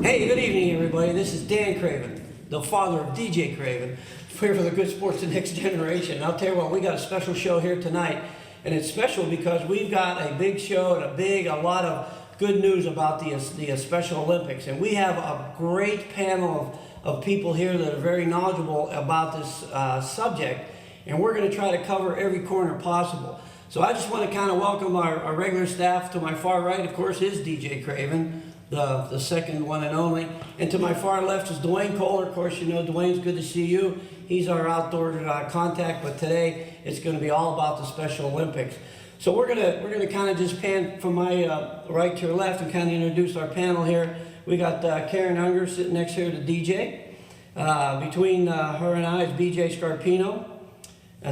Hey, good evening, everybody. This is Dan Craven, the father of DJ Craven, here for the Good Sports The Next Generation. I'll tell you what, we got a special show here tonight, and it's special because we've got a big show and a lot of good news about the Special Olympics, and we have a great panel of people here that are very knowledgeable about this subject, and we're going to try to cover every corner possible. So I just want to kind of welcome our regular staff. To my far right, of course, is DJ Craven, the second one and only. And to my far left is Dwayne Kohler. Of course, you know Dwayne's good to see you. He's our outdoor contact, but today it's going to be all about the Special Olympics. So we're gonna kind of just pan from my right to your left and kind of introduce our panel here. We got Karen Unger sitting next here to DJ. Between her and I is BJ Scarpino.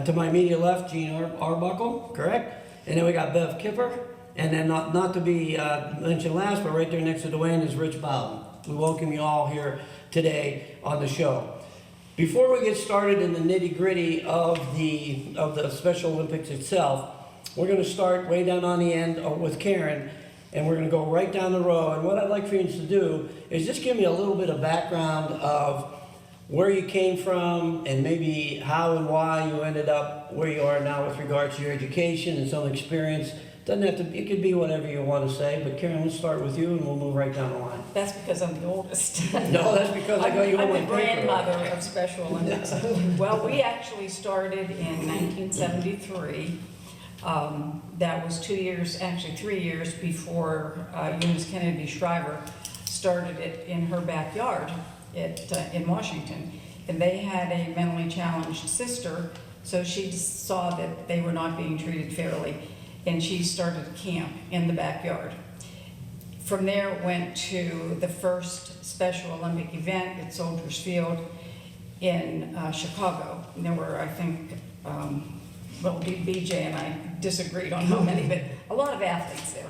To my immediate left, Gene Arbuckle, correct? And then we got Bev Kipper. And then not to be mentioned last, but right there next to Dwayne is Rich Bowden. We welcome you all here today on the show. Before we get started in the nitty-gritty of the Special Olympics itself, we're going to start way down on the end with Karen, and we're going to go right down the row. And what I'd like for you to do is just give me a little bit of background of where you came from and maybe how and why you ended up where you are now with regards to your education and some experience. Doesn't have to. It could be whatever you want to say. But Karen, let's start with you, and we'll move right down the line. That's because I'm the oldest. No, that's because I got you on my I'm the grandmother of Special Olympics. Well, we actually started in 1973. That was 2 years, actually 3 years before Eunice Kennedy Shriver started it in her backyard in Washington. And they had a mentally challenged sister, so she saw that they were not being treated fairly. And she started a camp in the backyard. From there, it went to the first Special Olympic event at Soldiers Field in Chicago. And there were, I think, well, BJ and I disagreed on how many, but a lot of athletes there.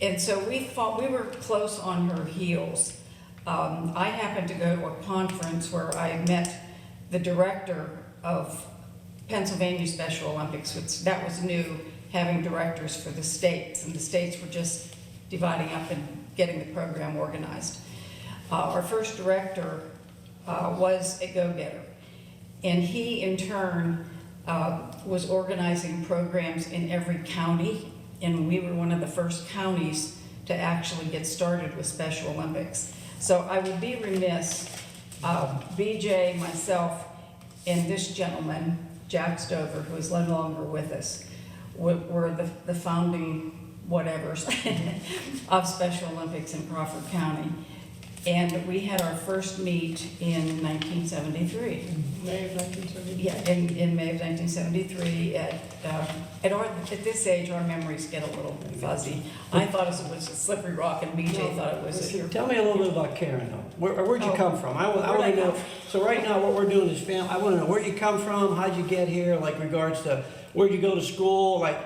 And so we were close on her heels. I happened to go to a conference where I met the director of Pennsylvania Special Olympics, which that was new, having directors for the states, and the states were just dividing up and getting the program organized. Our first director was a go-getter, and he in turn was organizing programs in every county, and we were one of the first counties to actually get started with Special Olympics. So I would be remiss, BJ, myself, and this gentleman, Jack Stover, who is no longer with us, were the founding whatevers of Special Olympics in Crawford County. And we had our first meet in 1973. May of 1973? Yeah, in May of 1973. At this age, our memories get a little fuzzy. I thought it was a Slippery Rock, and BJ thought it was a... Tell me a little bit about Karen, though. Where'd you come from? I want to know. So right now, what we're doing is family. I want to know where you come from, how'd you get here, like regards to where'd you go to school, like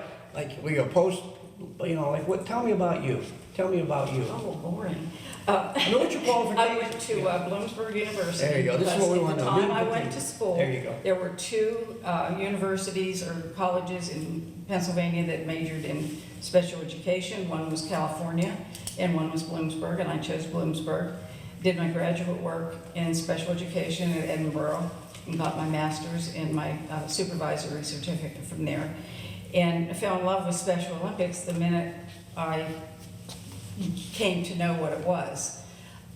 were you a post, like what? Tell me about you. Tell me about you. Oh, boring. I know what your qualifications. I went to Bloomsburg University. There you go. This is what we want to know. At the time I went to school, there you go. There were two universities or colleges in Pennsylvania that majored in special education. One was California, and one was Bloomsburg, and I chose Bloomsburg. Did my graduate work in special education at Edinburgh, and got my master's and my supervisory certificate from there. And I fell in love with Special Olympics the minute I came to know what it was.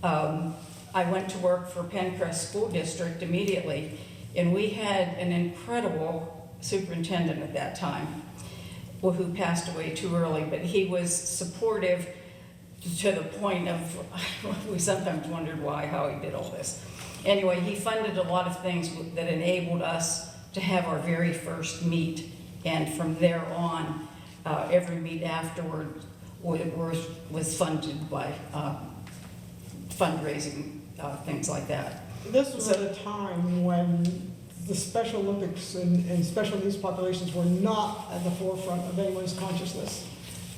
I went to work for Pencrest School District immediately, and we had an incredible superintendent at that time, well, who passed away too early, but he was supportive to the point of, we sometimes wondered how he did all this. Anyway, he funded a lot of things that enabled us to have our very first meet, and from there on, every meet afterward, was funded by fundraising, things like that. This was at a time when the Special Olympics and special needs populations were not at the forefront of anyone's consciousness.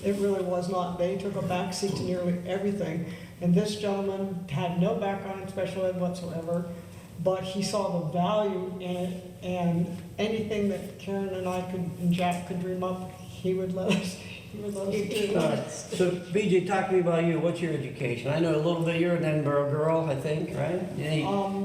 It really was not. They took a backseat to nearly everything. And this gentleman had no background in special ed whatsoever, but he saw the value in it, and anything that Karen and I and Jack could dream up, he would let us do. So, BJ, talk to me about you. What's your education? I know a little bit. You're an Edinburgh girl, I think, right? Yeah,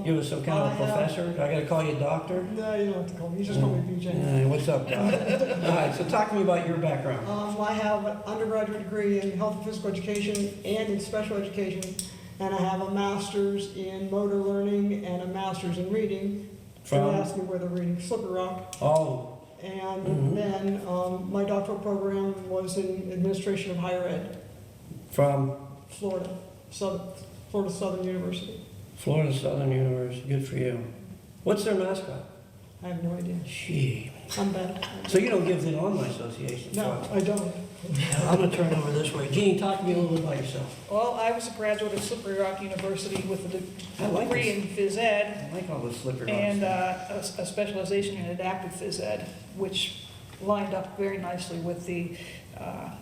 you were some kind of professor. I got to call you doctor? No, you don't have to call me. You just call me BJ. What's up, Doc? All right, so talk to me about your background. I have an undergraduate degree in health and physical education and in special education, and I have a master's in motor learning and a master's in reading. From? Don't ask me where the reading, Slippery Rock. Oh. And then my doctoral program was in administration of higher ed. From? Florida Southern University. Florida Southern University. Good for you. What's their mascot? I have no idea. Gee. I'm bad. So you don't give the alumni association? No, I don't. I'm going to turn over this way. Jean, talk to me a little bit about yourself. Well, I was a graduate of Slippery Rock University with I like degree this. in phys ed I like all this slippery and rocks. a specialization in adaptive phys ed, which lined up very nicely with the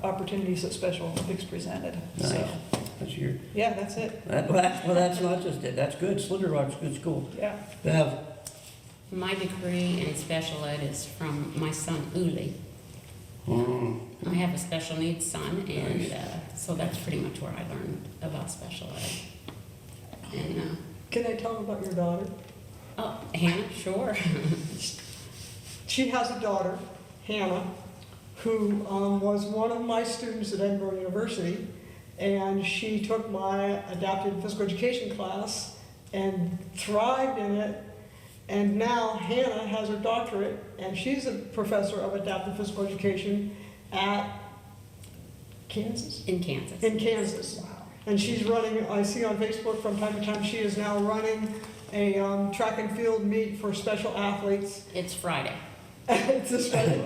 opportunities that Special Olympics presented. Nice. So, That's your. yeah, that's it. Well, that's not just it. That's good. Slippery Rock's a good school. Yeah. Bev. My degree in special ed is from my son Uli. I have a special needs son, and so that's pretty much where I learned about special ed. And Can I tell them about your daughter? oh, Hannah, sure. She has a daughter, Hannah, who was one of my students at Edinburgh University, and she took my adaptive physical education class and thrived in it. And now Hannah has her doctorate, and she's a professor of adaptive physical education at Kansas? In Kansas. In Kansas. And she's running, I see on Facebook from time to time, she is now running a track and field meet for special athletes. It's Friday. It's this Friday.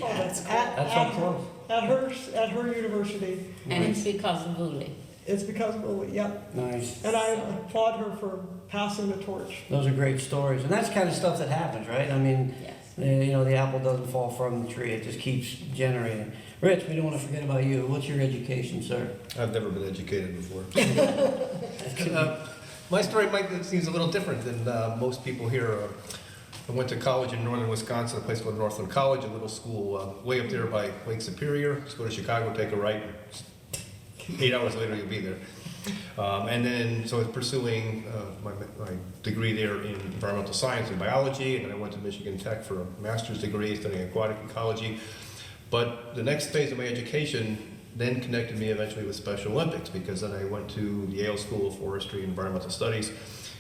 Oh, that's cool. That's so close. At her university. And it's because of Uli. It's because of Lily, yep. Nice. And I applaud her for passing the torch. Those are great stories. And that's the kind of stuff that happens, right? I mean, Yes. the apple doesn't fall from the tree. It just keeps generating. Rich, we don't want to forget about you. What's your education, sir? I've never been educated before. My story seems a little different than most people here. I went to college in northern Wisconsin, a place called Northland College, a little school way up there by Lake Superior. Just go to Chicago, take a right. 8 hours later, you'll be there. And then, so I was pursuing my degree there in environmental science and biology, and then I went to Michigan Tech for a master's degree studying aquatic ecology. But the next phase of my education then connected me eventually with Special Olympics, because then I went to the Yale School of Forestry and Environmental Studies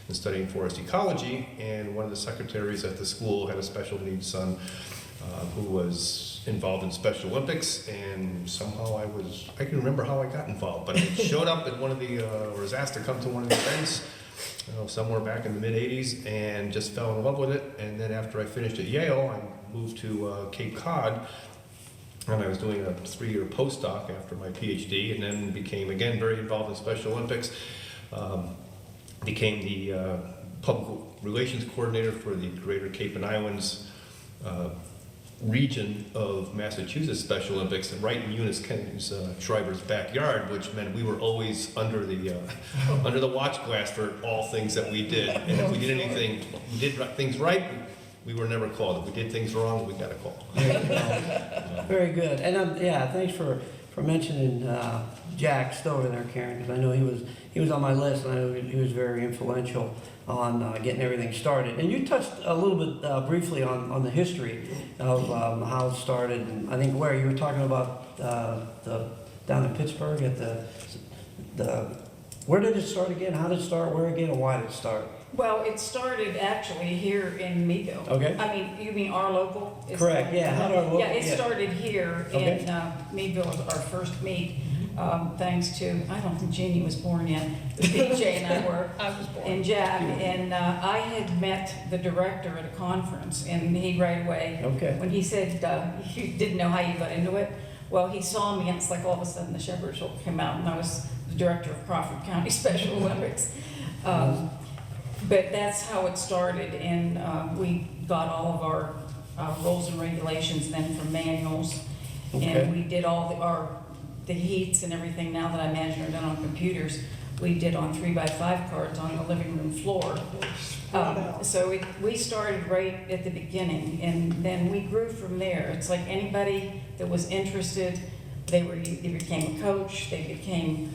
and studying forest ecology, and one of the secretaries at the school had a special needs son who was involved in Special Olympics, and somehow I can remember how I got involved, but I showed up at one of the, or was asked to come to one of the events, somewhere back in the mid-'80s, and just fell in love with it. And then after I finished at Yale, I moved to Cape Cod, and I was doing a 3-year postdoc after my PhD, and then became, again, very involved in Special Olympics. Became the public relations coordinator for the Greater Cape and Islands region of Massachusetts Special Olympics, and right in Eunice Kennedy's Shriver's backyard, which meant we were always under the watch glass for all things that we did. And if we did anything, we did things right, we were never called. If we did things wrong, we got a call. Very good. And thanks for mentioning Jack Stover there, Karen, because I know he was on my list, and I know he was very influential on getting everything started. And you touched a little bit briefly on the history of how it started, and I think where you were talking about down in Pittsburgh at the where did it start again? How did it start? Where again? And why did it start? Well, it started actually here in Meadville. Okay. I mean, you mean our local? Correct, yeah, how do our local- Yeah, it yeah. started here Okay. in Meadville, was our first meet, thanks to, I don't think Jeannie was born yet, but BJ and I were. I was born. And Jack, and I had met the director at a conference, and he right away, Okay. when he said he didn't know how you got into it, Well, he saw me, and it's like all of a sudden the Shepherd's Hook came out, and I was the director of Crawford County Special Olympics. But that's how it started, and we got all of our rules and regulations then from manuals. Okay. And we did all the heats and everything, now that I imagine are done on computers, we did on 3x5 cards on the living room floor. So we started right at the beginning, and then we grew from there. It's like anybody that was interested, they became a coach, they became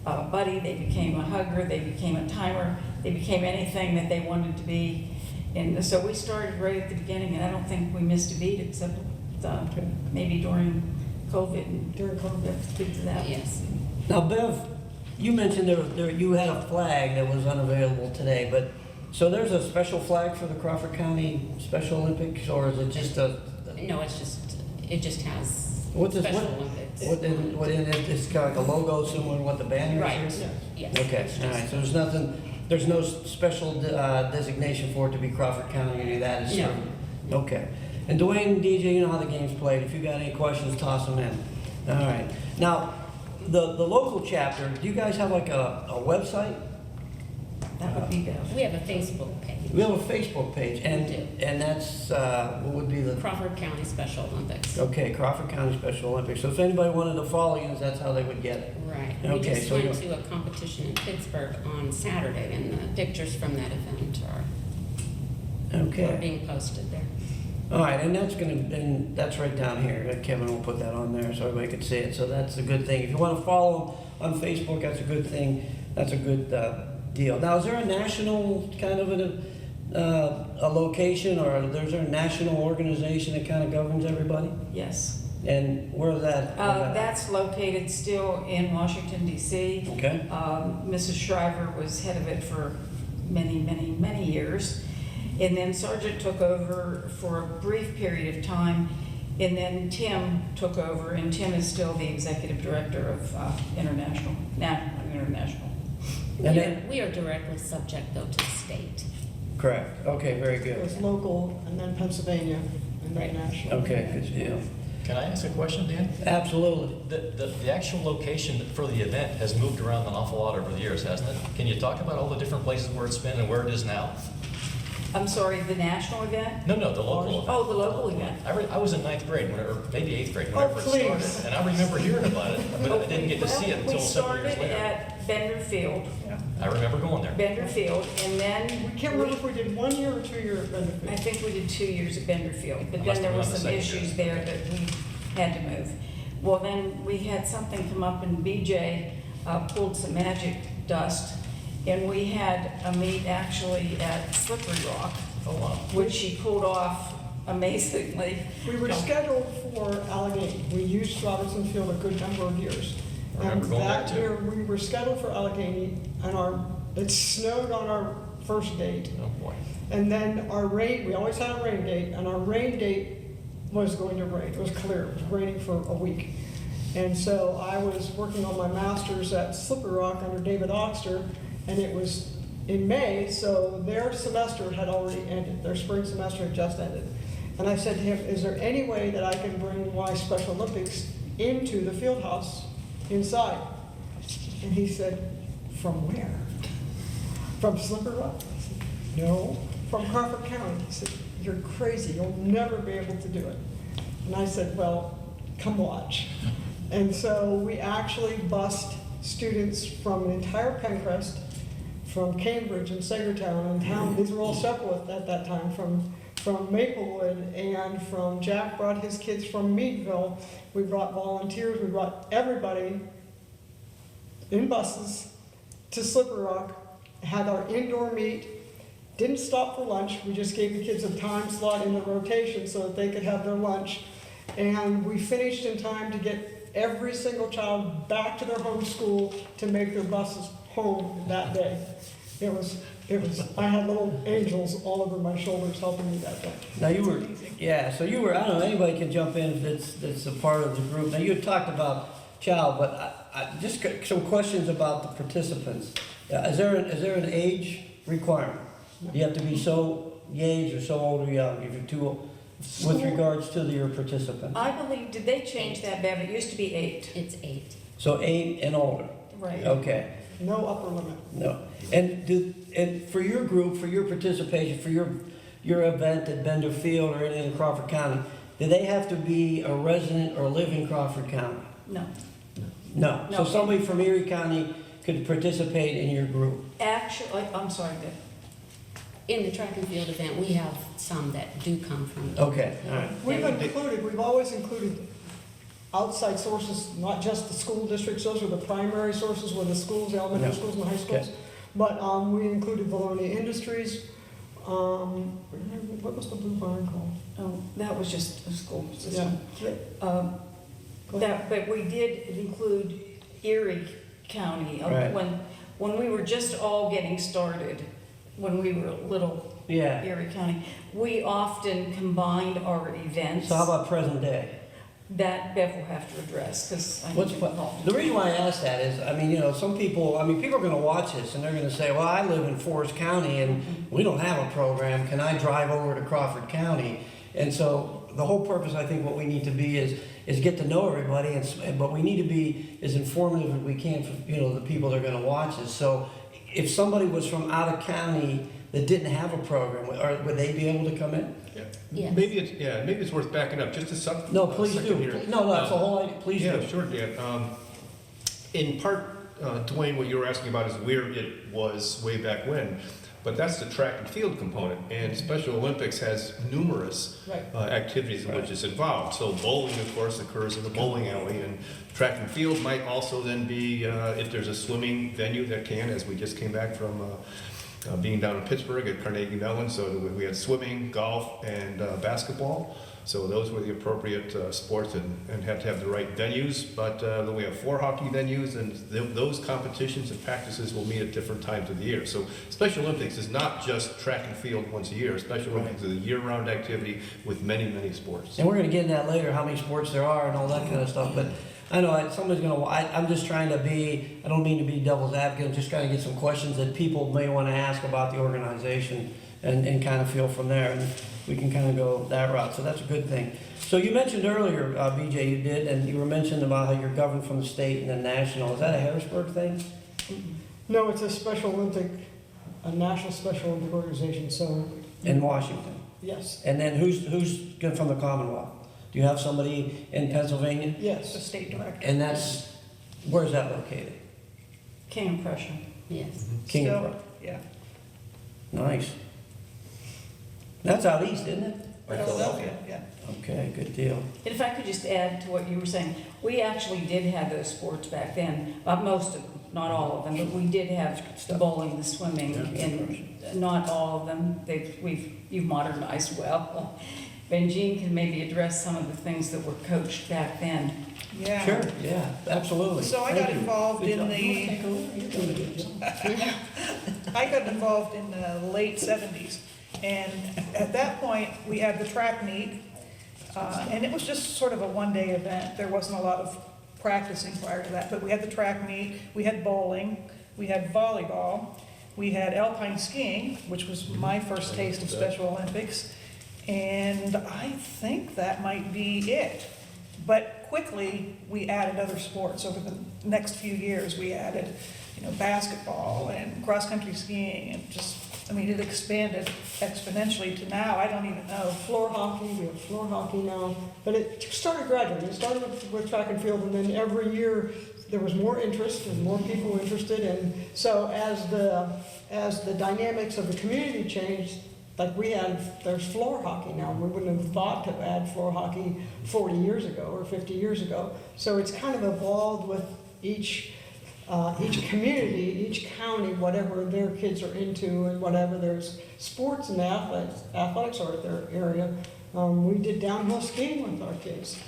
a buddy, they became a hugger, they became a timer, they became anything that they wanted to be. And so we started right at the beginning, and I don't think we missed a beat except maybe during COVID. During COVID. Due to that. Yes. Now, Bev, you mentioned you had a flag that was unavailable today, but, so there's a special flag for the Crawford County Special Olympics, or is it just a? No, it just has What does- Special what- Olympics. What in it, it's kind of like a logo similar to what the banner is? Right, here? yes. Okay, It's all just- right, so there's nothing, there's no special designation for it to be Crawford County or any of that? It's No. sort of- Okay. And Dwayne, DJ, you know how the game's played. If you got any questions, toss them in. All right. Now, the local chapter, do you guys have like a website? That would be Bev. We have a Facebook page. We have a Facebook page, We do. and that's, what would be the? Crawford County Special Olympics. Okay, Crawford County Special Olympics. So if anybody wanted to follow you, that's how they would get it. Right. We Okay, just so went you- to a competition in Pittsburgh on Saturday, and the pictures from that event are Okay. being posted there. All right, and that's right down here. Kevin will put that on there so everybody can see it. So that's a good thing. If you want to follow them on Facebook, that's a good thing. That's a good deal. Now, is there a national kind of a location, or is there a national organization that kind of governs everybody? Yes. And where's that? That's located still in Washington DC. Okay. Mrs. Shriver was head of it for many, many, many years. And then Sergeant took over for a brief period of time, and then Tim took over, and Tim is still the executive director of international. And then, We are directly subject, though, to the state. correct. Okay, very It good. was local, and then Pennsylvania, and then Right. national. Okay, good deal. Can I ask a question, Dan? Absolutely. The actual location for the event has moved around an awful lot over the years, hasn't it? Can you talk about all the different places where it's been and where it is now? I'm sorry, the national event? No, the local event. Oh, the local event. I was in ninth grade, or maybe eighth grade, whenever it please. started. And I remember hearing about it, but I didn't get to see it until several years We started later. at Bender Field, I remember going there. and then We can't remember if we did 1 year or 2 year I benefit. think we did 2 years at Bender Field, but Must then there have were been on the some second issues year. there that we had to move. Well, then we had something come up and BJ pulled some magic dust, and we had a meet actually at Slippery Rock, Oh, wow. which she pulled off amazingly. We were scheduled for Allegheny. We used Robertson Field a good number of years. I remember And going there, that too. year, we were scheduled for Allegheny, and it snowed on our first date. Oh, boy. And then we always had a rain date, and our rain date was going to rain. It was clear, it was raining for a week. And so I was working on my master's at Slippery Rock under David Oxter, and it was in May, so their semester had already ended. Their spring semester had just ended. And I said to him, is there any way that I can bring my Special Olympics into the field house inside? And he said, from where? From Slippery Rock? I said, no, from Crawford County. He said, you're crazy, you'll never be able to do it. And I said, well, come watch. And so we actually bussed students from an entire Pencrest, from Cambridge and Sagertown and town, these were all separate at that time, from Maplewood, and Jack brought his kids from Meadville. We brought volunteers, we brought everybody in buses to Slippery Rock, had our indoor meet, didn't stop for lunch, we just gave the kids a time slot in the rotation so that they could have their lunch. And we finished in time to get every single child back to their home school to make their buses home that day. It was, I had little angels all over my shoulders helping me that day. Now you were, so you were, I don't know, anybody can jump in that's a part of the group. Now you had talked about child, but I just got some questions about the participants. Is there an age requirement? You have to be so age or so old or young. If you're too with regards to your participants? I believe, did they change that, Bev? It used to be 8. It's 8. So 8 and older, Right. okay, No upper limit. no. And for your group, for your participation, for your event at Bender Field or in Crawford County, do they have to be a resident or live in Crawford County? No. No. So No. somebody from Erie County could participate in your group? Actually, I'm sorry, Bev. In the track and field event, we have some that do come from. Okay, all right. We've always included outside sources, not just the school districts, those are the primary sources where the schools, the elementary Yeah. schools and the high schools. But we included Bologna Industries, what was the Blue Barn called? Oh, that was just a school system. Yeah. But we did include Erie County. Right. When we were just all getting started, when we were little Yeah. Erie County, we often combined our events. So how about present day? That Bev will have to address, because I What's, need to involve. the reason why I ask that is, I mean, some people, people are gonna watch this and they're gonna say, well, I live in Forest County and we don't have a program, can I drive over to Crawford County? And so, the whole purpose, I think, what we need to be is get to know everybody, but we need to be as informative as we can for, the people that are gonna watch this. So, if somebody was from out of county that didn't have a program, would they be able to come in? Yes. Maybe it's worth backing up just a second. No, please do. Here. No, that's the whole idea, please Yeah, do. sure, Dan. In part, Dwayne, what you were asking about is where it was way back when, but that's the track and field component, and Special Olympics has numerous Right. activities in which it's involved. So bowling, of course, occurs in the bowling alley, and track and field might also then be, if there's a swimming venue that can, as we just came back from being down in Pittsburgh at Carnegie Mellon, so we had swimming, golf, and basketball. So those were the appropriate sports and had to have the right venues. But then we have floor hockey venues, and those competitions and practices will meet at different times of the year. So Special Olympics is not just track and field once a year. Special Olympics is a year-round activity with many, many sports. And we're gonna get into that later, how many sports there are and all that kind of stuff, but I know somebody's gonna, I'm just trying to be, I don't mean to be devil's advocate, I'm just trying to get some questions that people may wanna ask about the organization and kind of feel from there, and we can kind of go that route, so that's a good thing. So you mentioned earlier, BJ, you did, and you were mentioning about how you're governed from the state and then national, is that a Harrisburg thing? No, it's a Special Olympic, a national Special Olympic organization, so, In Washington? yes, And then who's good from the Commonwealth? Do you have somebody in Pennsylvania? The yes. state director. And that's, where's that located? King of Prussia. Yes. King of Still, Prussia. yeah. Nice. That's out east, isn't it? Philadelphia, yeah. Okay, good deal. And if I could just add to what you were saying, we actually did have those sports back then, most of them, not all of them, but we did have the bowling, the swimming, and not all of them. You've modernized well. And Jean can maybe address some of the things that were coached back then. Yeah. Sure, yeah, absolutely. So I Thank got you. involved Good in job. the- You wanna take over? You're doing a good job. I got involved in the late 70s, and at that point, we had the track meet, and it was just sort of a one-day event. There wasn't a lot of practicing prior to that, but we had the track meet, we had bowling, we had volleyball, we had alpine skiing, which was my first taste of Special Olympics, and I think that might be it. But quickly, we added other sports. Over the next few years, we added, basketball and cross-country skiing, and it expanded exponentially to now, I don't even know. Floor hockey, we have floor hockey now, but it started gradually. It started with track and field, and then every year there was more interest and more people interested. And so as the dynamics of the community changed, like there's floor hockey now. We wouldn't have thought to add floor hockey 40 years ago or 50 years ago. So it's kind of evolved with each community, each county, whatever their kids are into, and whatever there's sports and athletics are at their area. We did downhill skiing with our kids.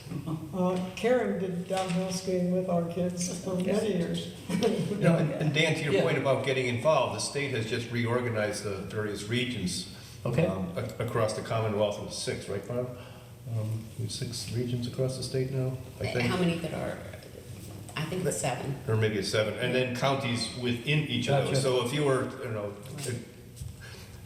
Karen did downhill skiing with our kids for many years. And Dan, to your Yeah. point about getting involved, the state has just reorganized the various regions Okay. across the Commonwealth into 6, right, Bob? We have 6 regions across the state now, I think. How many that are, I think it's 7. Or maybe it's 7, and then counties within each of Gotcha. those. So if you were,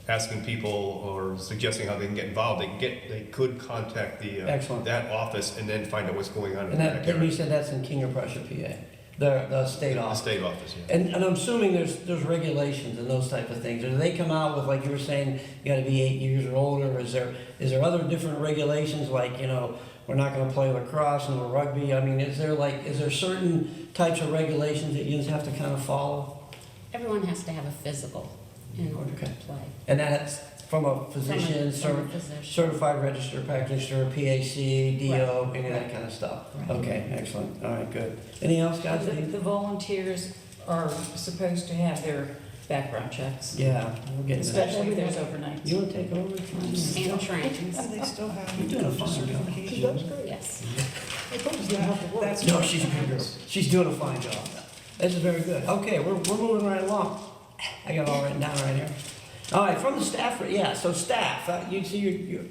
asking people or suggesting how they can get involved, they could contact Excellent. that office and then find out what's going on in And that that, you area. said that's in King of Prussia, PA, the state The office. state office, yeah. And I'm assuming there's regulations and those type of things. Do they come out with, like you were saying, you gotta be 8 years or older? Is there other different regulations, like, we're not gonna play lacrosse and rugby? I mean, is there certain types of regulations that you just have to kind of follow? Everyone has to have a physical in order to Okay. play. And that's from a physician, From a physician. certified registered practitioner, PAC, DO, Right. any of that kind of stuff? Right. Okay, excellent. All right, good. Anything else, guys? The volunteers are supposed to have their background checks, Yeah, we're getting to that. especially if there's overnights. You want to take over? And trains. Do they still have You're doing a fine job. She certification? does great. Yes. The coaches don't have to work. That's No, she's a good girl. She's doing a fine job. This is very good. Okay, we're moving right along. I got it all written down right here. All right, from the staff, so staff, you see your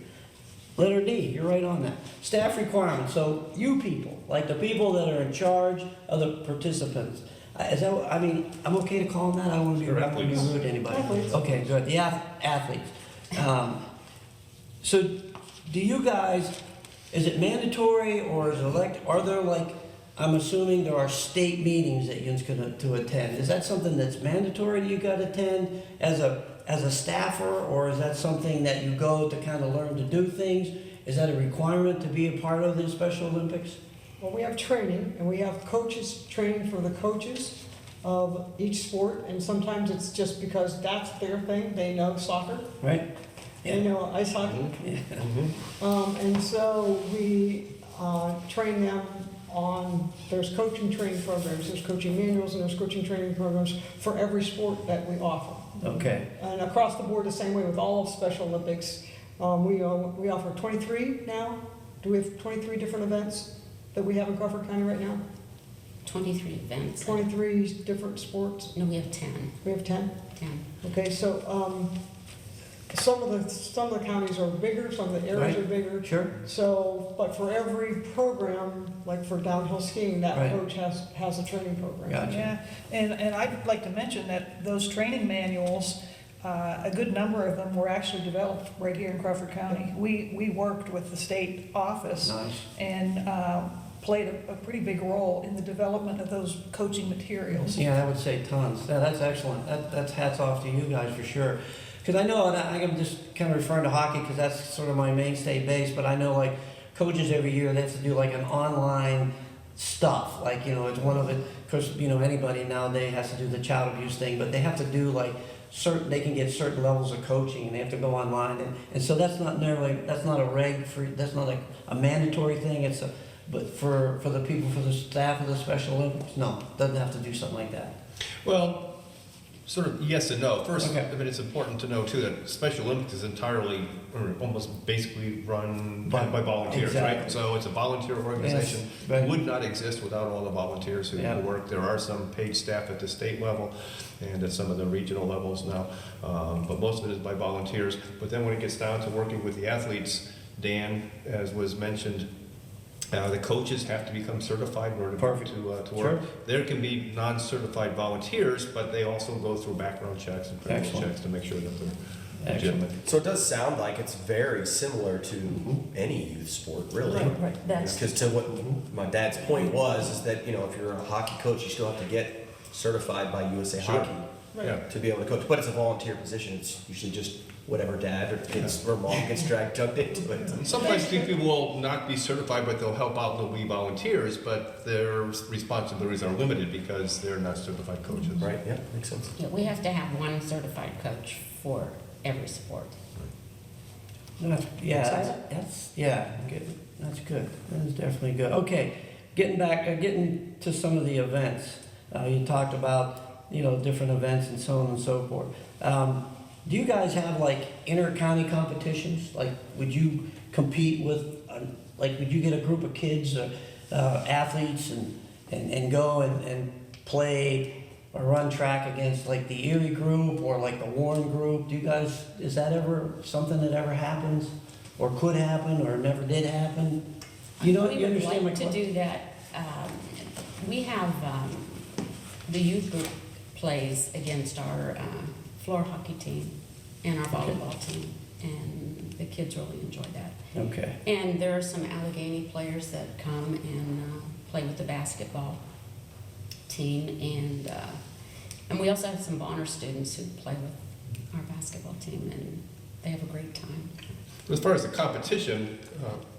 letter D, you're right on that. Staff requirements, so you people, like the people that are in charge of the participants. Is that, I'm okay to call them that? I don't want to be rude to anybody. Athletes. Okay, good, the athletes. So do you guys, is it mandatory or is it are there I'm assuming there are state meetings that you're going to attend. Is that something that's mandatory that you got to attend as a staffer, or is that something that you go to kind of learn to do things? Is that a requirement to be a part of the Special Olympics? Well, we have training, and we have coaches training for the coaches of each sport, and sometimes it's just because that's their thing. They know soccer, Right? they know ice hockey. And so we train them on, there's coaching training programs, there's coaching manuals, and there's coaching training programs for every sport that we offer. Okay. And across the board, the same way with all of Special Olympics. We offer 23 now. Do we have 23 different events that we have in Crawford County right now? 23 events. 23 different sports. No, we have 10. We have 10. 10. Okay, so some of the counties are bigger, some of the areas Right. are bigger. Sure. So, but for every program, like for downhill skiing, that Right. coach has a training program. Gotcha. Yeah, and I'd like to mention that those training manuals, a good number of them were actually developed right here in Crawford County. We worked with the state office Nice. and played a pretty big role in the development of those coaching materials. Yeah, I would say tons. Yeah, that's excellent. That's hats off to you guys for sure. Because I know, and I'm just kind of referring to hockey because that's sort of my mainstay base, but I know coaches every year, they have to do an online stuff. It's one of it, because, anybody nowadays has to do the child abuse thing, but they have to do they can get certain levels of coaching and they have to go online. And so that's not that's not a mandatory thing. But for the people, for the staff of the Special Olympics, no, doesn't have to do something like that. Well, sort of yes and no. First, Okay. I mean, it's important to know too that Special Olympics is entirely, or almost basically run by volunteers, Exactly. right? So it's a volunteer organization. Yes, right. Would not exist without all the volunteers who Yeah. work. There are some paid staff at the state level and at some of the regional levels now, but most of it is by volunteers. But then when it gets down to working with the athletes, Dan, as was mentioned, the coaches have to become certified in order Perfect. to work. Sure. There can be non-certified volunteers, but they also go through background checks and criminal Excellent. checks to make sure that they're Excellent. legitimate. So it does sound like it's very similar to any youth sport, really. Right, that's, Because to what my dad's point was, is that, if you're a hockey coach, you still have to get certified by USA Sure. Hockey Yeah. to be able to coach. But it's a volunteer position. It's usually just whatever dad or kids or mom gets jumped into it. And sometimes people will not be certified, but they'll help out, they'll be volunteers, but their responsibilities are limited because they're not certified coaches. Right, yeah, makes sense. Yeah, we have to have one certified coach for every sport. That's good. That's good. That is definitely good. Okay, getting to some of the events. You talked about, different events and so on and so forth. Do you guys have inter-county competitions? Would you compete with, would you get a group of kids, athletes and go and play or run track against the Erie group or the Warren group? Do you guys, is that ever something that ever happens or could happen or never did happen? You We would understand my like to question? do that. We have, the youth group plays against our floor hockey team. and our volleyball team, and the kids really enjoy that. Okay. And there are some Allegheny players that come and play with the basketball team, and we also have some Bonner students who play with our basketball team, and they have a great time. As far as the competition,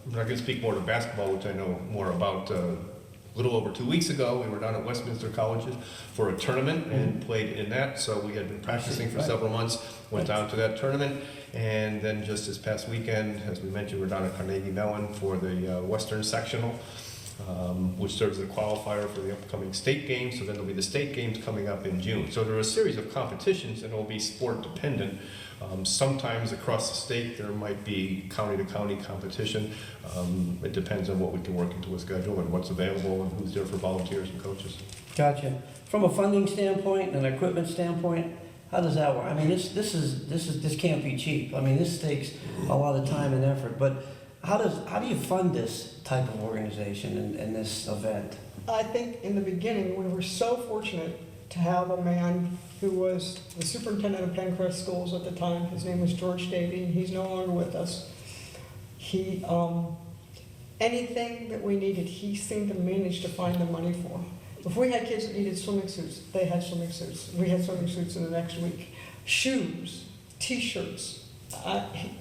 I'm not going to speak more to basketball, which I know more about. A little over 2 weeks ago, we were down at Westminster Colleges for a tournament and played in that. So we had been practicing for several months, went down to that tournament, and then just this past weekend, as we mentioned, we're down at Carnegie Mellon for the Western Sectional, which serves as a qualifier for the upcoming state games. So then there'll be the state games coming up in June. So there are a series of competitions, and it'll be sport dependent. Sometimes across the state, there might be county-to-county competition. It depends on what we can work into a schedule and what's available and who's there for volunteers and coaches. Gotcha. From a funding standpoint and an equipment standpoint, how does that work? I mean, this can't be cheap. I mean, this takes a lot of time and effort, but how do you fund this type of organization and this event? I think in the beginning, we were so fortunate to have a man who was the superintendent of Pencrest Schools at the time. His name was George Davey, and he's no longer with us. He, anything that we needed, he seemed to manage to find the money for. If we had kids that needed swimming suits, they had swimming suits. We had swimming suits in the next week. Shoes, T-shirts.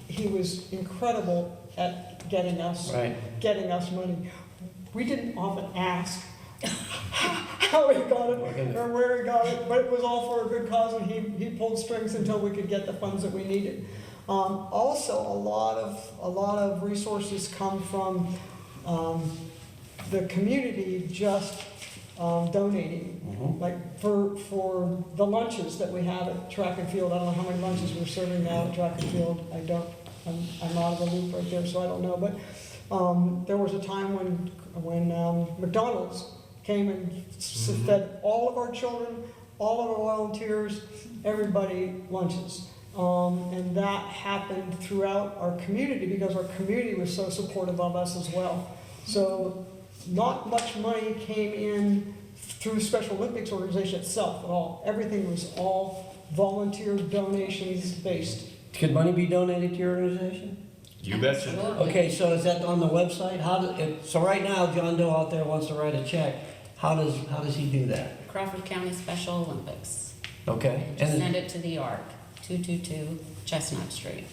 He was incredible at getting us money. We didn't often ask how he got it or where he got it, but it was all for a good cause, and he pulled strings until we could get the funds that we needed. Also, a lot of resources come from the community just donating. Like for the lunches that we have at track and field. I don't know how many lunches we're serving now at track and field. I'm out of the loop right there, so I don't know. But there was a time when McDonald's came and fed all of our children, all of our volunteers, everybody lunches. And that happened throughout our community because our community was so supportive of us as well. So not much money came in through the Special Olympics organization itself at all. Everything was all volunteer donations based. Could money be donated to your organization? You betcha. Absolutely. Okay, so is that on the website? So right now, John Doe out there wants to write a check. How does he do that? Crawford County Special Olympics. Okay. And just send it to the ARC, 222 Chestnut Street.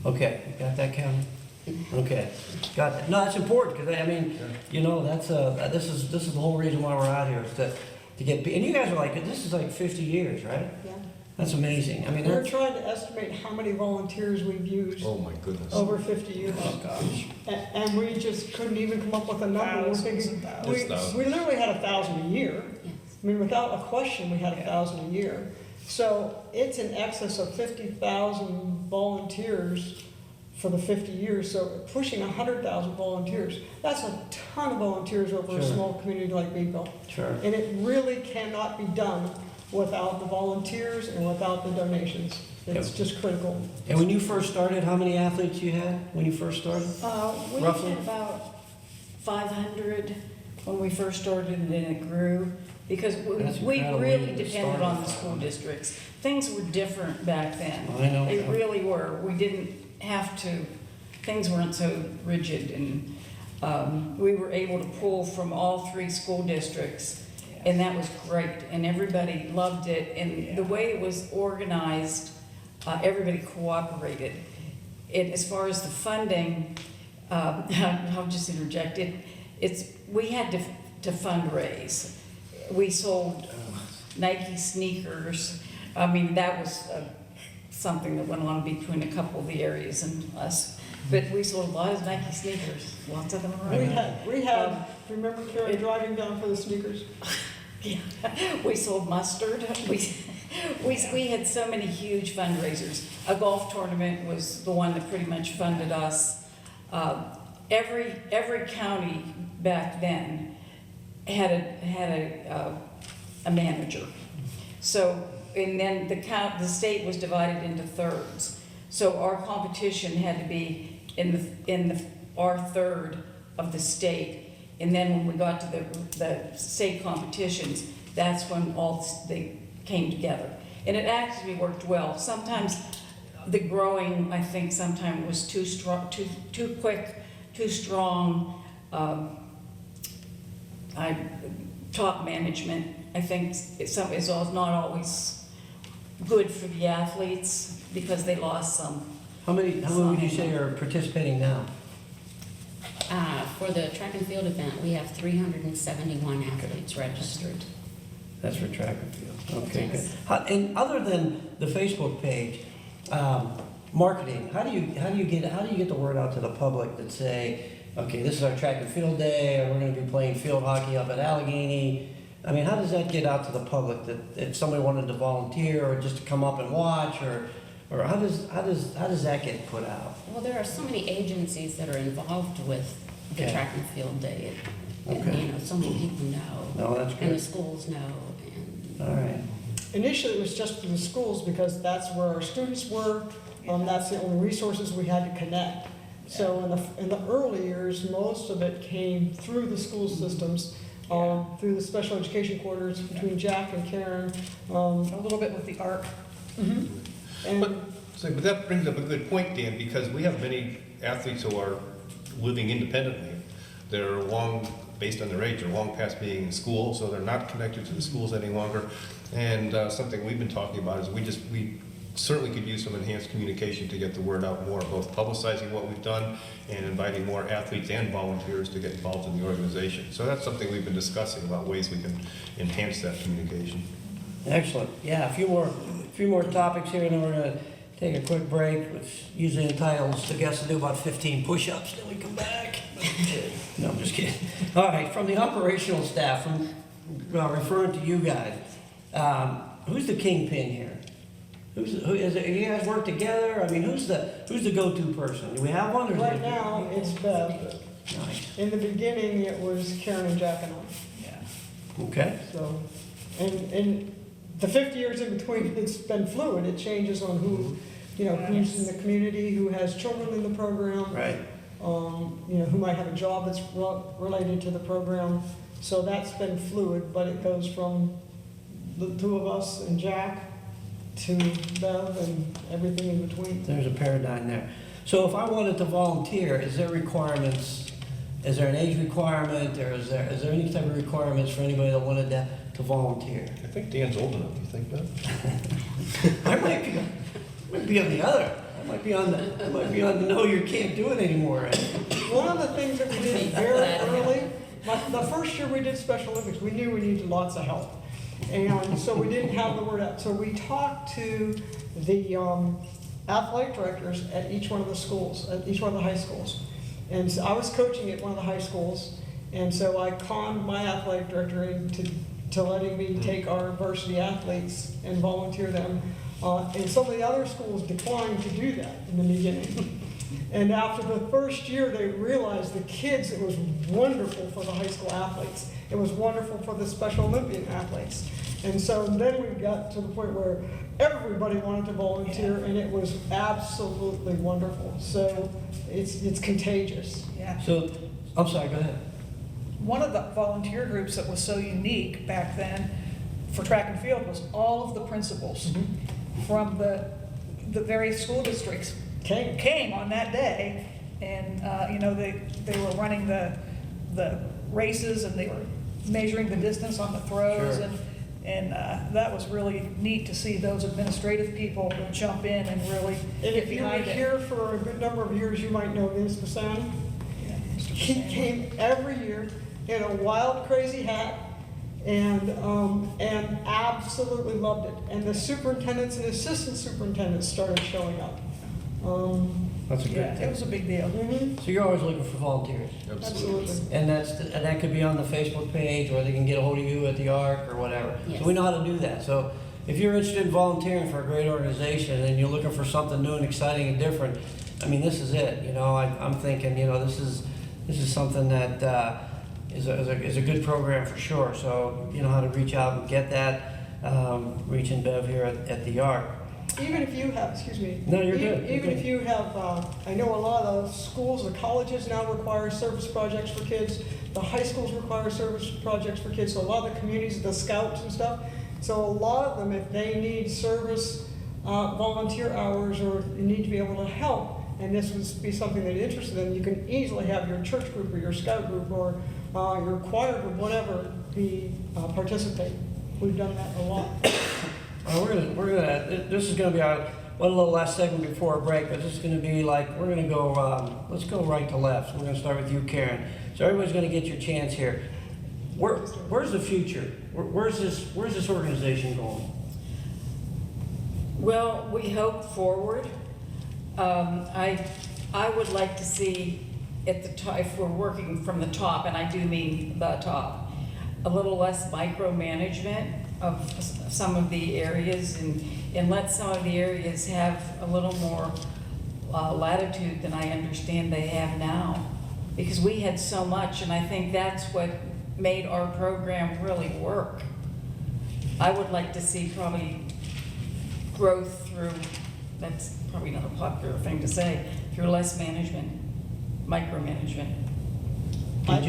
Okay, you got that, Kevin? Okay, got that. No, that's important because I mean, you know, that's this is the whole reason why we're out here is to get. And you guys are like, this is like 50 years, right? Yeah. That's amazing. I mean, We're trying to estimate how many volunteers we've used Oh, my goodness. over 50 years. oh gosh. And we just couldn't even come up with a number. We're Thousands thinking, and thousands. we literally had 1,000 a year. Yes. I mean, without a question, we had 1,000 a year. So it's in excess of 50,000 volunteers for the 50 years. So pushing 100,000 volunteers. That's a ton of volunteers over a Sure. small community like Beeville. Sure. And it really cannot be done without the volunteers and without the donations. It's just critical. And when you first started, how many athletes you had when you first started? We Roughly? had about 500 when we first started, and then it grew, because That's we incredible. really You depended on the started. school districts. Things were different back then. I know. They really were. We didn't have to, things weren't so rigid, and we were able to pull from all 3 school districts, and that was great, and everybody loved it, and the way it was organized, everybody cooperated. And as far as the funding, I'll just interject, we had to fundraise. We sold Nike sneakers. I mean, that was something that went on between a couple of the areas and us. But we sold a lot of Nike sneakers, lots of them around. We had, remember Karen driving down for the sneakers? Yeah. We sold mustard. We had so many huge fundraisers. A golf tournament was the one that pretty much funded us. Every county back then had a manager. So, and then the state was divided into thirds. So our competition had to be in our third of the state. And then when we got to the state competitions, that's when they came together. And it actually worked well. Sometimes the growing, I think, sometimes was too strong, too quick, too strong. Top management, I think, is not always good for the athletes because they lost some. How many would you say are participating now? For the track and field event, we have 371 athletes registered. That's for track and field. Okay, Yes. good. And other than the Facebook page, marketing. How do you get the word out to the public that say, okay, this is our track and field day, or we're going to be playing field hockey up at Allegheny? I mean, how does that get out to the public that if somebody wanted to volunteer or just to come up and watch, or how does that get put out? Well, there are so many agencies that are involved with the Okay. track and field day. And, Okay. you know, so many people know. No, that's And the good. schools know. And All right. Initially, it was just for the schools because that's where our students were. That's the only resources we had to connect. So in the early years, most of it came through the school systems, through the special education quarters between Jack and Karen. A little bit with the ARC. And But that brings up a good point, Dan, because we have many athletes who are living independently. They're based on their age, they're long past being in school, so they're not connected to the schools any longer. And something we've been talking about is we certainly could use some enhanced communication to get the word out more, both publicizing what we've done and inviting more athletes and volunteers to get involved in the organization. So that's something we've been discussing about ways we can enhance that communication. Excellent. Yeah, a few more topics here, and then we're going to take a quick break, which usually entitles the guests to do about 15 push-ups, then we come back. No, I'm just kidding. All right, from the operational staff, referring to you guys, who's the kingpin here? Who is it? You guys work together? I mean, who's the go-to person? Do we have one? Or is right it- now, it's Bev. Nice. In the beginning, it was Karen and Jack and I. Yeah. Okay. So, and the 50 years in between, it's been fluid. It changes on who's in the community, who has children in the program. Right. Who might have a job that's related to the program. So that's been fluid, but it goes from the two of us and Jack to Bev and everything in between. There's a paradigm there. So if I wanted to volunteer, is there requirements? Is there an age requirement, or is there any type of requirements for anybody that wanted to volunteer? I think Dan's old enough, you think that? I might be on the other. I might be on the no, you can't do it anymore. One of the things that we did very early, the first year we did Special Olympics, we knew we needed lots of help. And so we didn't have the word out. So we talked to the athletic directors at each one of the schools, at each one of the high schools. And so I was coaching at one of the high schools, and so I conned my athletic director into letting me take our varsity athletes and volunteer them. And some of the other schools declined to do that in the beginning. And after the first year, they realized the kids, it was wonderful for the high school athletes. It was wonderful for the Special Olympian athletes. And so then we got to the point where everybody wanted to volunteer, and it was absolutely wonderful. So it's contagious. Yeah. So, I'm sorry, go ahead. One of the volunteer groups that was so unique back then for track and field was all of the principals from the various school districts came on that day, and they were running the races, and they were measuring the distance on the throws. Sure. And that was really neat to see those administrative people jump in and really And get if you were behind it. here for a good number of years, you might know Vince Bassano. Yeah, Mr. He Bassano. came every year in a wild, crazy hat, and absolutely loved it. And the superintendents and assistant superintendents started showing up. That's a good Yeah, it thing. was a big deal. So you're always looking for volunteers, Absolutely. and that could be on the Facebook page, or they can get a hold of you at the ARC or whatever. Yes. So we know how to do that. So if you're interested in volunteering for a great organization and you're looking for something new and exciting and different, I mean, this is it. I'm thinking, this is something that is a good program for sure. So you know how to reach out and get that. Reaching Bev here at the ARC. Even if you have, excuse me. No, you're good. Even if you have, I know a lot of schools or colleges now require service projects for kids. The high schools require service projects for kids. So a lot of the communities, the scouts and stuff. So a lot of them, if they need service volunteer hours or you need to be able to help, and this would be something that you're interested in, you can easily have your church group or your scout group or your choir group, whatever, participate. We've done that a lot. This is gonna be our one little last segment before a break, but this is gonna be like, we're gonna go, let's go right to left. We're gonna start with you, Karen. So everybody's gonna get your chance here. Where's the future? Where's this organization going? Well, we hope forward. I would like to see at the top, if we're working from the top, and I do mean the top, a little less micromanagement of some of the areas and let some of the areas have a little more latitude than I understand they have now. Because we had so much, and I think that's what made our program really work. I would like to see probably growth through, that's probably not a popular thing to say, through less management, micromanagement. I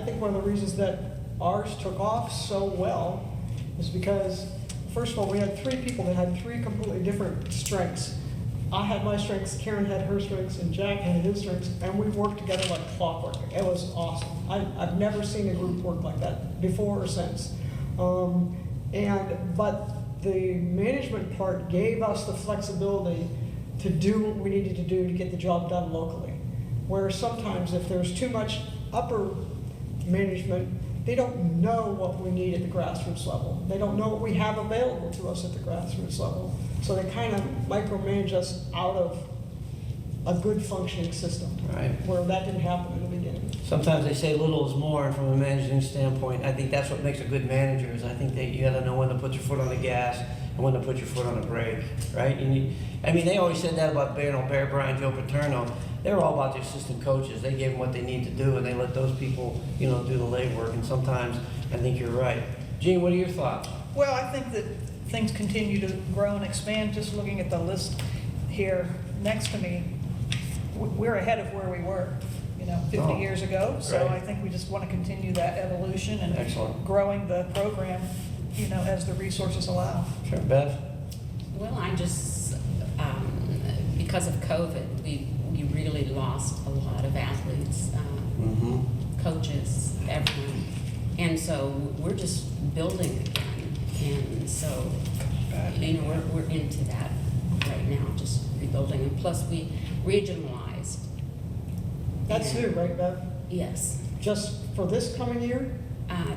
think one of the reasons that ours took off so well is because, first of all, we had 3 people that had 3 completely different strengths. I had my strengths, Karen had her strengths, and Jack had his strengths, and we worked together like clockwork. It was awesome. I've never seen a group work like that before or since. But the management part gave us the flexibility to do what we needed to do to get the job done locally. Where sometimes if there's too much upper management, they don't know what we need at the grassroots level. They don't know what we have available to us at the grassroots level. So they kind of micromanage us out of a good functioning system. Right. Where that didn't happen in the beginning. Sometimes they say little is more from a managing standpoint. I think that's what makes a good manager is I think that you gotta know when to put your foot on the gas and when to put your foot on the brake, right? They always said that about Bear Bryant, Joe Paterno. They were all about the assistant coaches. They gave them what they need to do and they let those people, do the legwork. And sometimes I think you're right. Gene, what are your thoughts? Well, I think that things continue to grow and expand. Just looking at the list here next to me, we're ahead of where we were, 50 years ago. So right. I think we just want to continue that evolution and Excellent. growing the program, as the resources allow. Sure, Bev? Well, I just, because of COVID, we really lost a lot of athletes, coaches, everyone. And so we're just building again. And so, we're into that right now, just rebuilding. And plus we regionalized. That's new, right, Bev? Yes. Just for this coming year?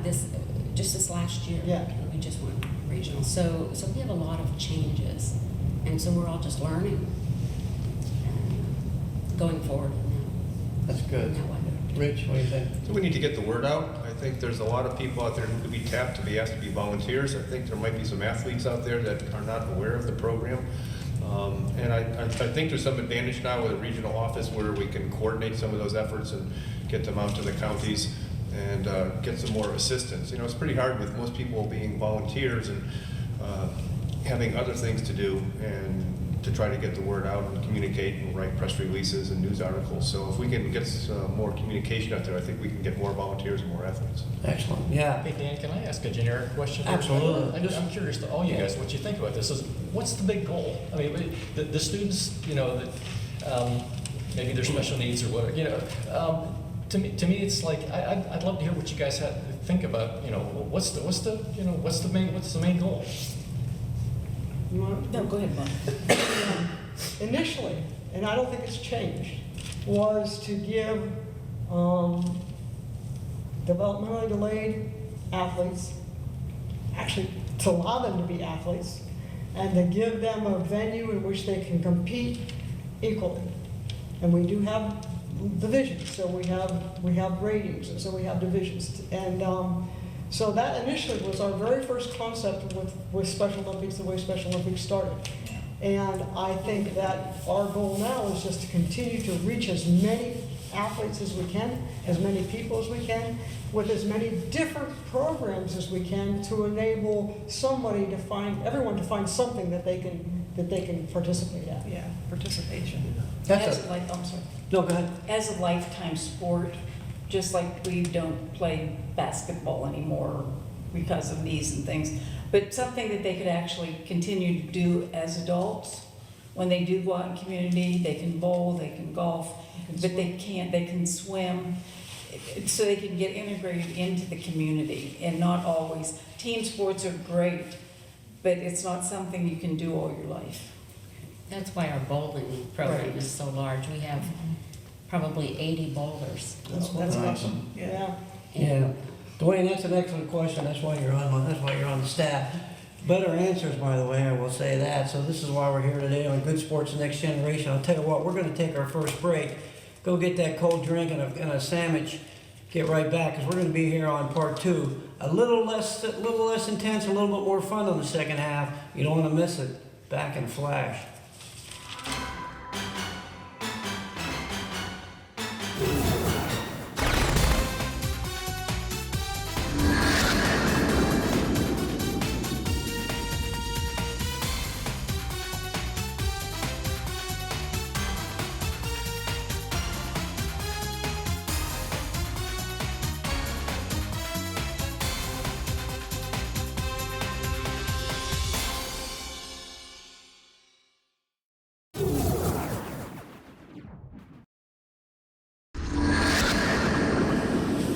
This last year. Yeah. We just went regional. So we have a lot of changes. And so we're all just learning and going forward. That's good. Now what? Rich, what do you think? So we need to get the word out. I think there's a lot of people out there who could be tapped to be asked to be volunteers. I think there might be some athletes out there that are not aware of the program. And I think there's some advantage now with a regional office where we can coordinate some of those efforts and get them out to the counties and get some more assistance. It's pretty hard with most people being volunteers and having other things to do and to try to get the word out and communicate and write press releases and news articles. So if we can get some more communication out there, I think we can get more volunteers and more athletes. Excellent. Yeah. Hey, Dan, can I ask a generic question? Absolutely. I'm curious to all you guys what you think about this. What's the big goal? I mean, the students, maybe they're special needs or whatever. To me, it's like I'd love to hear what you guys think about. What's the main goal? You want? No, go ahead, Bob. Initially, and I don't think it's changed, was to give developmentally delayed athletes, actually to allow them to be athletes, and to give them a venue in which they can compete equally. And we do have divisions, so we have ratings, and so we have divisions. And so that initially was our very first concept with Special Olympics, the way Special Olympics started. And I think that our goal now is just to continue to reach as many athletes as we can, as many people as we can, with as many different programs as we can to enable everyone to find something that they can participate at. Yeah, participation. I'm sorry. No, go ahead. As a lifetime sport, just like we don't play basketball anymore because of knees and things, but something that they could actually continue to do as adults. When they do go out in community, they can bowl, they can golf, but they can swim, so they can get integrated into the community and not always, team sports are great, but it's not something you can do all your life. That's why our bowling program Right. is so large. We have probably 80 bowlers. That's Nice. awesome, yeah. Yeah. Dwayne, that's an excellent question. That's why you're on the staff. Better answers, by the way, I will say that. So this is why we're here today on Good Sports Next Generation. I'll tell you what, we're going to take our first break, go get that cold drink and a sandwich, get right back, because we're going to be here on part 2. A little less intense, a little bit more fun on the second half. You don't want to miss it. Back in a flash.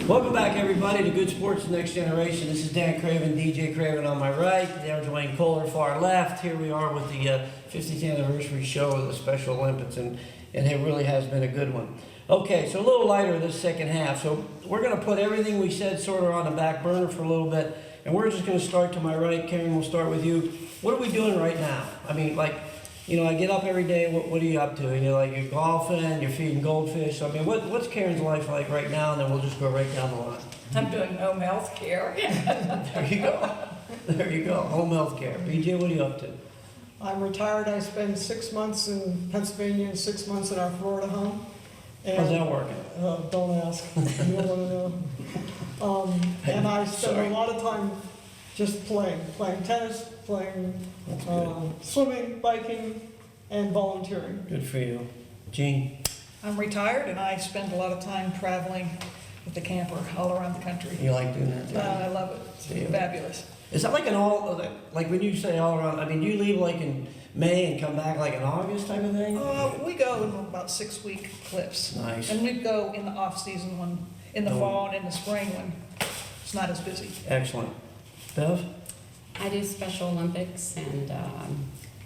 Welcome back, everybody, to Good Sports Next Generation. This is Dan Craven, DJ Craven on my right. There's Dwayne Kohler, far left. Here we are with the 50th anniversary show of the Special Olympics, and it really has been a good one. Okay, so a little lighter this second half. So we're going to put everything we said sort of on the back burner for a little bit, and we're just going to start to my right. Karen, we'll start with you. What are we doing right now? I mean, like, you know, I get up every day. What are you up to? And you're golfing, you're feeding goldfish. I mean, what's Karen's life like right now? And then we'll just go right down the line. I'm doing home health care. There you go. There you go. Home health care. BJ, what are you up to? I'm retired. I spend 6 months in Pennsylvania and 6 months in our Florida home. How's that working? Don't ask. You don't want to know. And I spend Sorry. a lot of time just playing tennis, playing That's good. swimming, biking, and volunteering. Good for you. Gene? I'm retired and I spend a lot of time traveling with the camper all around the country. You like doing that? too? I love it, Yeah. it's fabulous. Is that like like when you say all around, I mean, do you leave like in May and come back like in August type of thing? We go in about 6-week clips. Nice. And we go in the off-season when, in the Oh. fall and in the spring when it's not as busy. Excellent. Bev? I do Special Olympics, and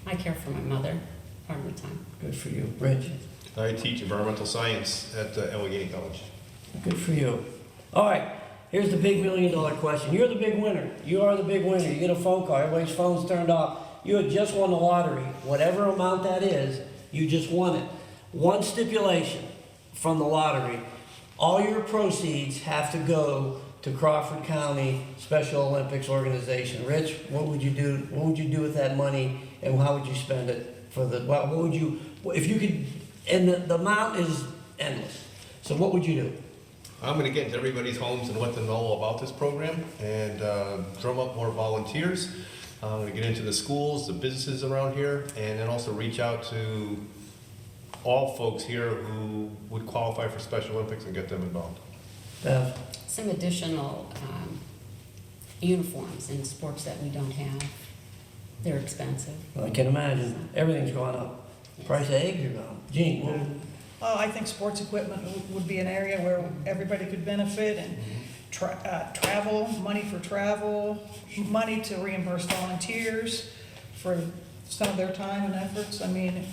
I care for my mother part of the time. Good for you. Rich? I teach environmental science at Allegheny College. Good for you. All right, here's the big $1 million question. You're the big winner. You are the big winner. You get a phone call. Everybody's phone's turned off. You had just won the lottery. Whatever amount that is, you just won it. One stipulation from the lottery, all your proceeds have to go to Crawford County Special Olympics organization. Rich, what would you do? What would you do with that money, and how would you spend it for the? Well, what would you, if you could? And the amount is endless. So what would you do? I'm going to get into everybody's homes and let them know about this program and drum up more volunteers. I'm going to get into the schools, the businesses around here, and then also reach out to all folks here who would qualify for Special Olympics and get them involved. Bev? Some additional uniforms in sports that we don't have. They're expensive. I can imagine. Everything's gone up. Price of eggs are gone. Gene, what would- I think sports equipment would be an area where everybody could benefit, and travel, money for travel, money to reimburse volunteers for some of their time and efforts. I mean,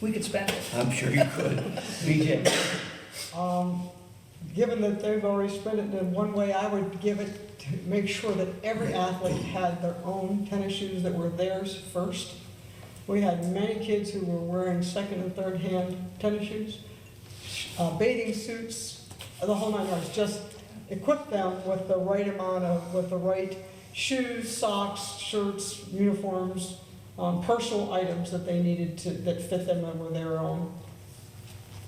we could spend it. I'm sure you could. BJ? Given that they've already spent it in one way, I would give it to make sure that every athlete had their own tennis shoes that were theirs first. We had many kids who were wearing second and third hand tennis shoes, bathing suits, the whole 9 yards. Just equip them with the right with the right shoes, socks, shirts, uniforms, personal items that they needed that fit them and were their own.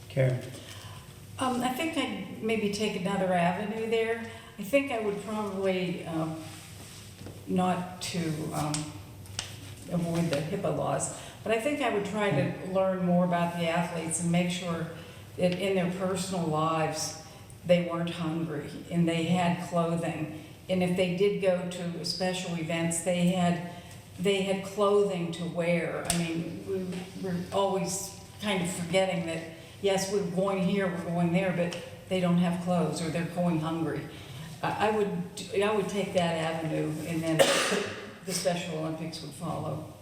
Karen? I think I'd maybe take another avenue there. I think I would probably not to avoid the HIPAA laws, but I think I would try to learn more about the athletes and make sure that in their personal lives they weren't hungry and they had clothing And if they did go to special events, they had clothing to wear. I mean, we're always kind of forgetting that, yes, we're going here, we're going there, but they don't have clothes or they're going hungry. I would take that avenue, and then the Special Olympics would follow.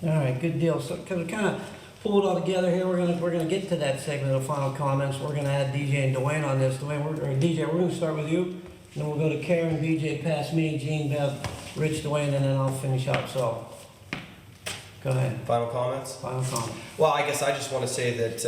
All right, good deal. So to kind of pull it all together here, we're gonna get to that segment of final comments. We're gonna add DJ and Dwayne on this. DJ, we're gonna start with you, and then we'll go to Karen, BJ, past me, Gene, Bev, Rich, Dwayne, and then I'll finish up. So, go ahead. Final comments? Final comment. Well, I guess I just want to say that,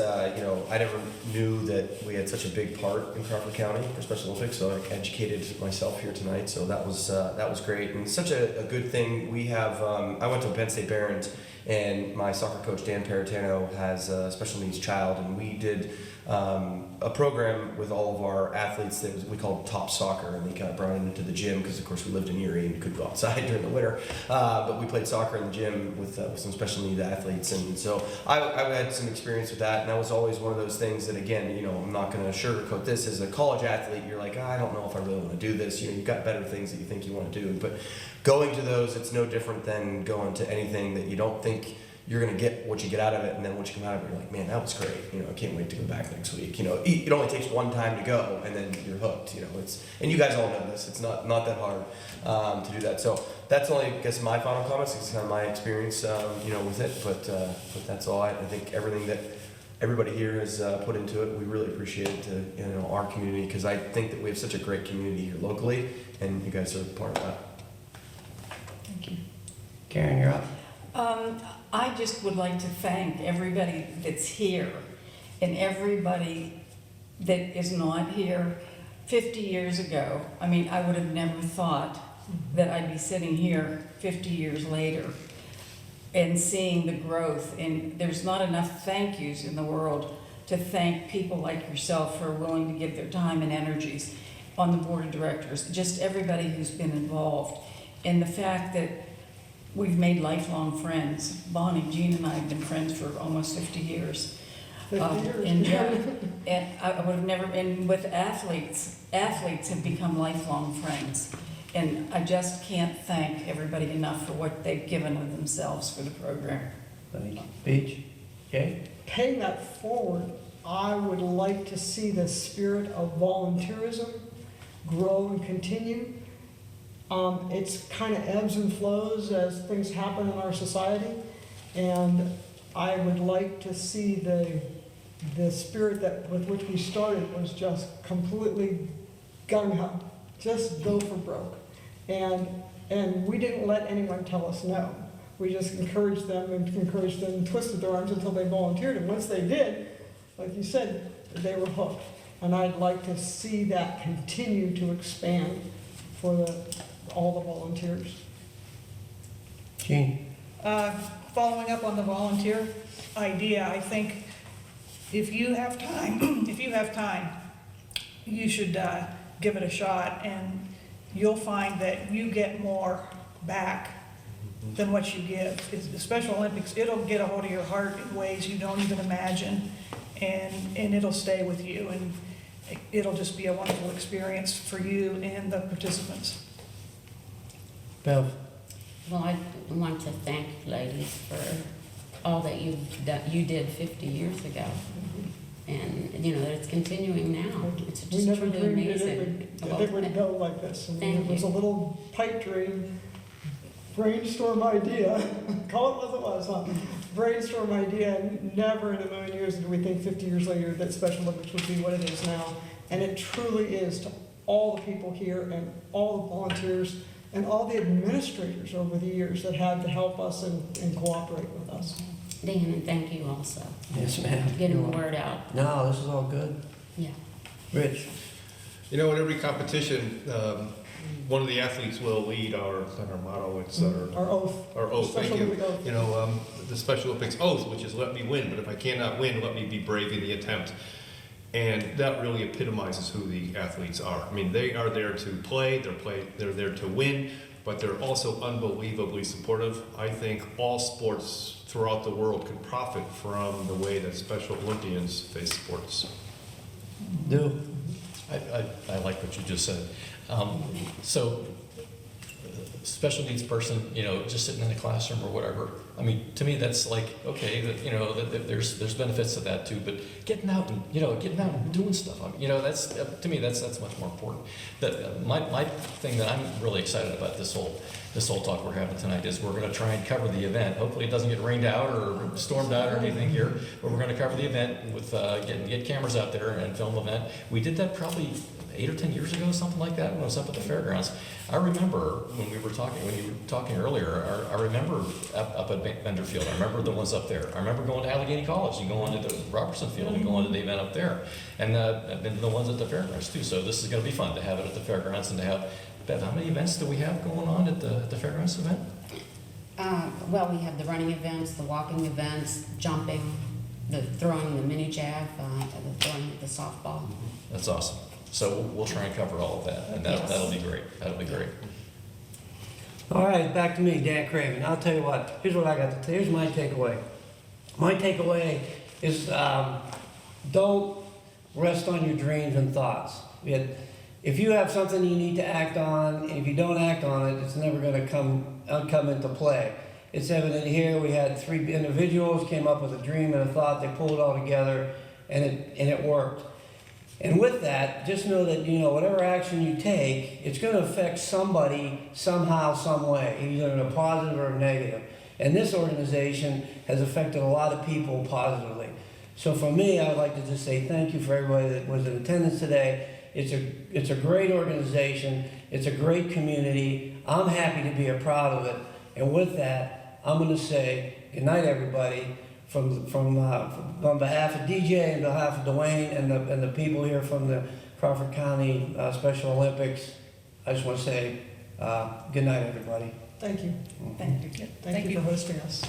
I never knew that we had such a big part in Crawford County for Special Olympics, so I educated myself here tonight, so that was great. And such a good thing. We have, I went to Penn State Barons, and my soccer coach, Dan Paratano, has a special needs child, and we did a program with all of our athletes that we called Top Soccer, and they kind of brought it into the gym because, of course, we lived in Erie and could go outside during the winter. But we played soccer in the gym with some special needs athletes, and so I had some experience with that, and that was always one of those things that, again, I'm not going to sugarcoat this. As a college athlete, you're like, I don't know if I really want to do this. You've got better things that you think you want to do, but going to those, it's no different than going to anything that you don't think you're going to get what you get out of it, and then once you come out of it, you're like, man, that was great. I can't wait to go back next week. It only takes one time to go, and then you're hooked. And you guys all know this. It's not that hard to do that. So that's only, I guess, my final comments. It's kind of my experience, with it. But that's all. I think everything that everybody here has put into it, we really appreciate it to our community, because I think that we have such a great community here locally, and you guys are part of that. Thank you. Karen, you're up. I just would like to thank everybody that's here and everybody that is not here. 50 years ago, I would have never thought that I'd be sitting here 50 years later and seeing the growth. And there's not enough thank yous in the world to thank people like yourself who are willing to give their time and energies on the board of directors, just everybody who's been involved. And the fact that we've made lifelong friends. Bonnie, Jean, and I have been friends for almost 50 years. 50 years. And I would have never, and with athletes have become lifelong friends. And I just can't thank everybody enough for what they've given of themselves for the program. Thank you. Beach, okay? Paying that forward, I would like to see the spirit of volunteerism grow and continue. It's kind of ebbs and flows as things happen in our society, and I would like to see the spirit with which we started was just completely gung-ho, just go for broke. And we didn't let anyone tell us no. We just encouraged them and twisted their arms until they volunteered, and once they did, like you said, they were hooked. And I'd like to see that continue to expand for all the volunteers. Gene? Following up on the volunteer idea, I think if you have time, you should give it a shot, and you'll find that you get more back than what you give. The Special Olympics, it'll get a hold of your heart in ways you don't even imagine, and it'll stay with you, and it'll just be a wonderful experience for you and the participants. Bev? Well, I want to thank you ladies for all that you did 50 years ago. And, that it's continuing now. It's We just never truly dreamed amazing. that it would go like this. And Thank it was you. a little pipe dream, brainstorm idea, call it what it was, huh? Brainstorm idea, and never in a million years did we think 50 years later that Special Olympics would be what it is now. And it truly is, to all the people here and all the volunteers and all the administrators over the years that had to help us and cooperate with us. Dan, and thank you also. Yes, ma'am. Getting the word out. No, this is all good. Yeah. Rich? In every competition, one of the athletes will lead our motto. It's Our oath. our oath. Thank Special you. Olympic oath. The Special Olympics oath, which is let me win, but if I cannot win, let me be brave in the attempt. And that really epitomizes who the athletes are. They are there to play, they're there to win, but they're also unbelievably supportive. I think all sports throughout the world can profit from the way that Special Olympians face sports. Do? I like what you just said. So, special needs person, just sitting in a classroom or whatever. I mean, to me, that's like, okay, that there's benefits to that too. But getting out and doing stuff. I mean, that's to me that's much more important. My thing that I'm really excited about this whole talk we're having tonight is we're going to try and cover the event. Hopefully, it doesn't get rained out or stormed out or anything here. But we're going to cover the event with get cameras out there and film the event. We did that probably 8 or 10 years ago, something like that, when I was up at the fairgrounds. I when you were talking earlier, I remember up at Benderfield. I remember the ones up there. I remember going to Allegheny College and going to the Robertson Field and going to the event up there. And I've been to the ones at the fairgrounds too. So this is going to be fun to have it at the fairgrounds and to have, Bev, how many events do we have going on at the fairgrounds event? Well, we have the running events, the walking events, jumping, the throwing the mini jav, the throwing the softball. That's awesome. So we'll try and cover all of that, and that'll be great. That'll be great. All right, back to me, Dan Craven. I'll tell you what, here's what I got to tell you. Here's my takeaway. My takeaway is don't rest on your dreams and thoughts. If you have something you need to act on, and if you don't act on it, it's never going to come into play. It's evident here. We had 3 individuals came up with a dream and a thought. They pulled it all together, and it worked. And with that, just know that, whatever action you take, it's going to affect somebody somehow, some way, either in a positive or a negative. And this organization has affected a lot of people positively. So for me, I would like to just say thank you for everybody that was in attendance today. It's a great organization. It's a great community. I'm happy to be a proud of it. And with that, I'm going to say good night, everybody. On behalf of DJ and behalf of Dwayne and the people here from the Crawford County Special Olympics, I just want to say good night, everybody. Thank you. Thank you. Thank you for hosting us.